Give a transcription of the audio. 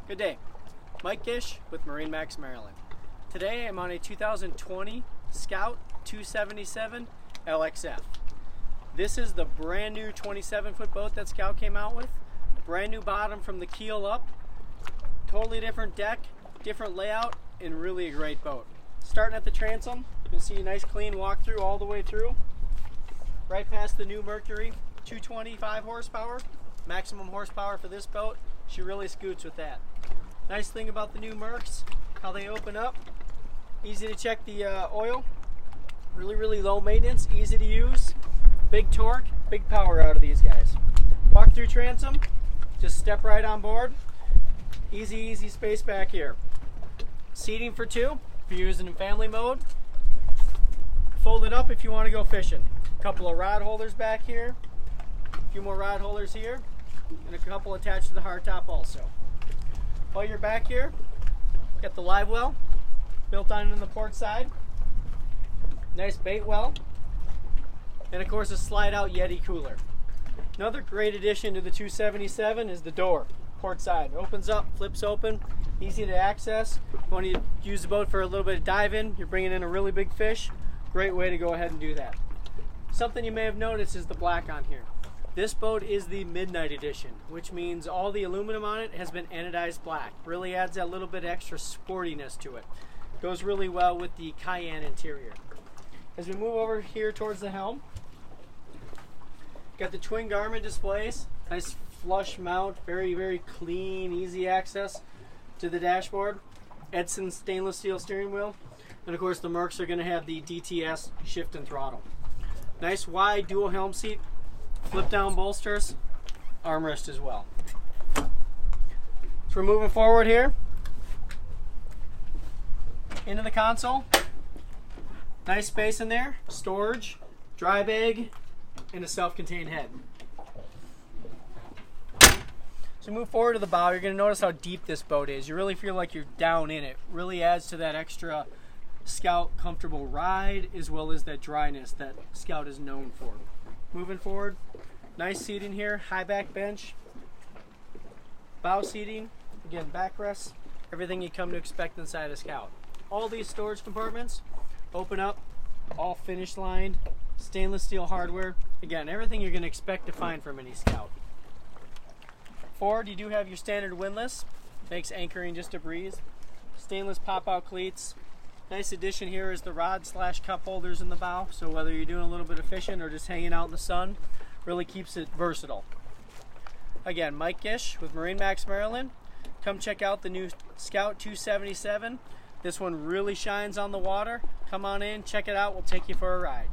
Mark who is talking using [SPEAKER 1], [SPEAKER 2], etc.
[SPEAKER 1] Good day. Mike Gish with MarineMax Maryland. Today I'm on a 2020 Scout 277 LXF. This is the brand new 27-foot boat that Scout came out with. Brand new bottom from the keel up. Totally different deck, different layout, and really a great boat. Starting at the transom, you can see a nice clean walkthrough all the way through. Right past the new Mercury, 225 horsepower. Maximum horsepower for this boat. She really scoots with that. Nice thing about the new Mercs, how they open up. Easy to check the oil. Really low maintenance, easy to use. Big torque, big power out of these guys. Walk through transom, just step right on board. Easy space back here. Seating for two, if you're using in family mode. Fold it up if you want to go fishing. A couple of rod holders back here. A few more rod holders here. And a couple attached to the hardtop also. While you're back here, got the live well built on the port side. Nice bait well. And of course a slide out Yeti cooler. Another great addition to the 277 is the door. Port side. Opens up, flips open, easy to access. When you use the boat for a little bit of dive in, you're bringing in a really big fish. Great way to go ahead and do that. Something you may have noticed is the black on here. This boat is the Midnight Edition, which means all the aluminum on it has been anodized black. Really adds that little bit extra sportiness to it. Goes really well with the Cayenne interior. As we move over here towards the helm, got the twin Garmin displays. Nice flush mount, very clean, easy access to the dashboard. Edson stainless steel steering wheel. And of course the Mercs are going to have the DTS shift and throttle. Nice wide dual helm seat. Flip down bolsters, armrest as well. So we're moving forward here into the console. Nice space in there, storage, dry bag, and a self-contained head. So move forward to the bow. You're going to notice how deep this boat is. You really feel like you're down in it. Really adds to that extra Scout comfortable ride as well as that dryness that Scout is known for. Moving forward, nice seating here, high back bench, bow seating, again backrests, everything you come to expect inside a Scout. All these storage compartments open up, all finish lined, stainless steel hardware. Again, everything you're going to expect to find from any Scout. Forward, you do have your standard windlass, makes anchoring just a breeze. Stainless pop-out cleats. Nice addition here is the rod/cup holders in the bow, so whether you're doing a little bit of fishing or just hanging out in the sun, really keeps it versatile. Again, Mike Gish with MarineMax Maryland. Come check out the new Scout 277. This one really shines on the water. Come on in, check it out, we'll take you for a ride.